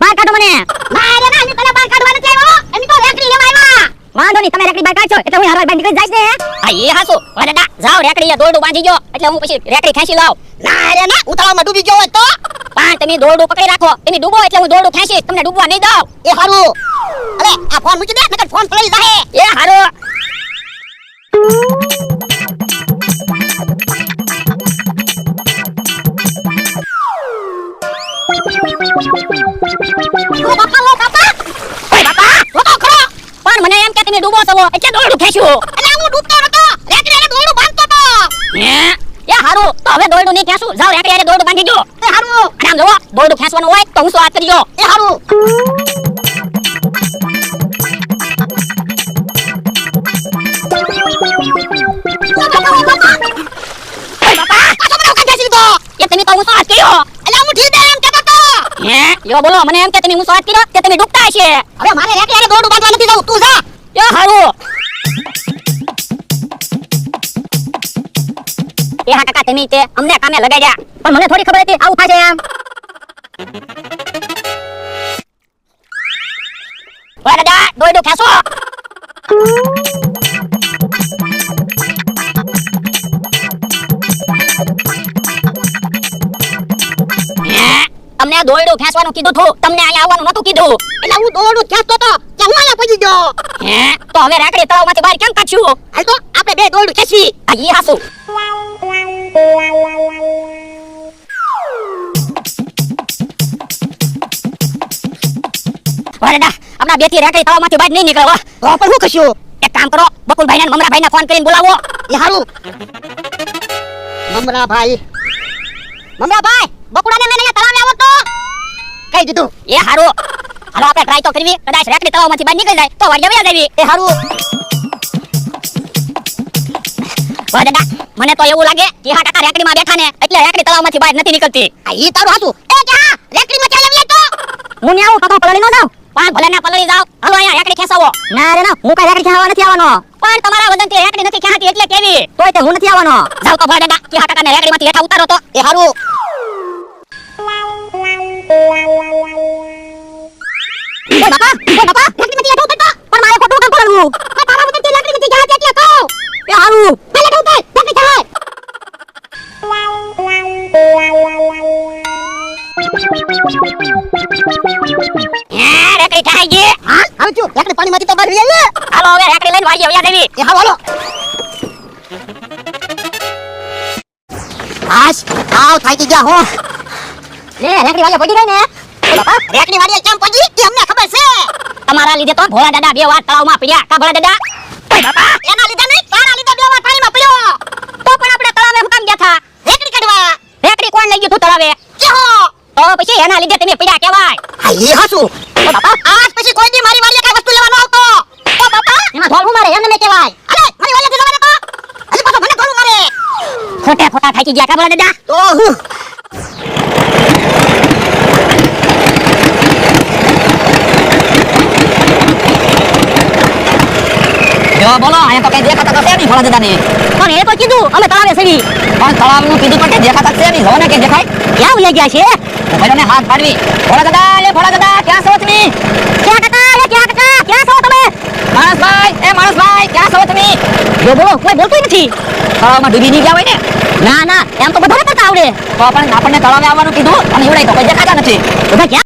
બહાર કાઢો મને. ના રે ના, તને બહાર કાઢવા નથી આવ્યો, એની તો રેકડી લેવા આવ્યા. વાંધો નહીં, તમે રેકડી બહાર કાઢશો એટલે હું હારવાર બહાર નીકળી જઈશ ને. આ એ હાસુ ઓય દાદા જાવ રેકડીએ દોરડું બાંધી ગયો એટલે હું પછી રેકડી ખેંચી લાવ. ના રે ના, ઉતાવળમાં ડૂબી ગયો હોય તો? પણ તમે દોરડું પકડી રાખો, તમે ડૂબો એટલે હું દોરડું ખેંચીશ, તમને ડૂબવા નહીં દઉં. એ હારું. અરે આ ફોન મૂકી દે, નકર ફોન પડી જાહે. એ હારો. ઓ બાપા, ઓ બાપા. ઓય બાપા જોતો ખરો. પણ મને એમ કે તમે ડૂબો છો એટલે દોરડું ખેંચ્યું. એટલે હું ડૂબતો નતો, રેકડીને દોરડું બાંધતો તો. એ હારું તો હવે દોરડું નહીં ખેંચું, જાવ રેકડીએ દોરડું બાંધી ગયો. એ હારું. અને આમ જોવો દોરડું ખેંચવાનું હોય તો હું હાથ કરજો. એ હારું. તમે તો ઊંચો હાથ કર્યો. એટલે હું ઠીક એમ કહેતો તો. લ્યો બોલો, મને એમ કે તમે ઊંચો હાથ કર્યો કે તમે ડૂબતા હશે. હવે મારે રેકડીને દોરડું બાંધવા નથી જવું, તું જા. એ હારું. એ હા કાકા તમે તે અમને કામે લગાડ્યા. પણ મને થોડી ખબર હતી આવું થશે એમ. ઓય દાદા દોરડું ખેંચો. તમને દોરડું ખેંચવાનું કીધું હતું, તમને અહીંયા આવવાનું નતું કીધું. એટલે હું દોરડું ખેંચતો તો કે હું અહીંયા પડી ગયો. તો હવે રેકડી તળાવમાંથી બહાર કેમ કાઢ્યું? હાલ તો આપણે બે દોરડું ખેંચી. આ ઈ હાસુ. ઓય દાદા હમણાં બેથી રેકડી તળાવમાંથી બહાર નહીં નીકળો. તો પણ હું કશું. એક કામ કરો, બકુલભાઈ ને મમરાભાઈ ને ફોન કરીને બોલાવો. એ હારું. મમરાભાઈ, મમરાભાઈ, બકુડાને મેં અહીંયા તળાવે આવો તો કહી દીધું. એ હારું. હાલો આપણે ટ્રાય તો કરવી, કદાચ રેકડી તળાવમાંથી બહાર નીકળી જાય તો વાડિયા વયા જાવી. એ હારું. ઓય દાદા મને તો એવું લાગે કે હા કાકા રેકડીમાં બેઠા ને એટલે રેકડી તળાવમાંથી બહાર નથી નીકળતી. આ ઈ તારું હાચું. એ જા, રેકડીમાં ચાલી આવી તો. હું ને આવું કાકા પલળી ન જાઉં. પણ ભલે ના પલળી જાવ, હાલો અહીંયા રેકડી ખેંચાવો. ના રે ના, હું કઈ રેકડી ખેંચવા નથી આવવાનો. પણ તમારા વજનથી રેકડી નથી ખેંચાતી એટલે કેવી? તોય તે હું નથી આવવાનો. જાવ તો ભલે દાદા કે હા કાકાને રેકડીમાંથી હેઠા ઉતારો તો. એ હારું. ઓય બાપા, રેકડીમાંથી હેઠા ઉતરતો. પણ મારે ખોટું કામ કરવું. તારા વગરથી રેકડીમાંથી જહાજ એટલે કહું. એ હારું. ભલે હેઠા ઉતર, રેકડી જહાજ. રેકડી ખેંચાઈ ગઈ. હા, હાલ જો, રેકડી પાણીમાંથી તો બહાર લઈ આવીએ. હાલો હવે રેકડી લઈને વાડિયા વયા જાવી. એ હારું, હાલો. હાશ, આવ થાકી ગયા હો. લે રેકડી વાળા પડી ગઈ ને. બાપા, રેકડી વાળીએ કેમ પડી એ અમને ખબર છે. તમારા લીધે તો ભોળા દાદા બે વાર તળાવમાં પડ્યા. કા ભોળા દાદા? ઓય બાપા એના લીધે નહીં, તારા લીધે બે વાર પાણીમાં પડ્યો. તો પણ આપણે તળાવે હું કામ ગયા થા? રેકડી કાઢવા. રેકડી કોણ લઈ ગયું તું તળાવે? કે હો. તો પછી એના લીધે તમે પડ્યા કહેવાય. આ ઈ હાચું. ઓ બાપા, આજ પછી કોઈ દી મારી વાળીએ કઈ વસ્તુ લેવાનો આવતો. ઓ બાપા, એમાં ધોળ હું મારે એમને મેં કહેવાય. અરે મારી વાળીએ જવાને તો. હજી પાછો મને થોડું મારે. ખોટે ખોટા થાકી ગયા. કા ભોળા દાદા? તો હું જો બોલો અહીંયા તો કઈ દેખાતા તો છે નહીં ભોળા દાદાને. પણ એ તો કીધું અમે તળાવે સવી. પણ તળાવનું કીધું તો કે દેખાતા છે નહીં. જો ને કે દેખાય. ક્યાં ઉલ્યા ગયા છે? ભાઈઓને હાથ પાડવી. ભોળા દાદા, લે ભોળા દાદા, ક્યાં છો તમે? ક્યાં કાકા, લે ક્યાં કાકા, ક્યાં છો તમે? માણસભાઈ, એ માણસભાઈ, ક્યાં છો તમે? જો બોલો, કોઈ બોલતું નથી. તળાવમાં ડૂબી નહીં ગયા હોય ને? ના ના, એમ તો બધાને કરતા આવડે. તો પણ આપણને તળાવે આવવાનું કીધું અને એવડાય તો કોઈ દેખાતા નથી. બધા ક્યાં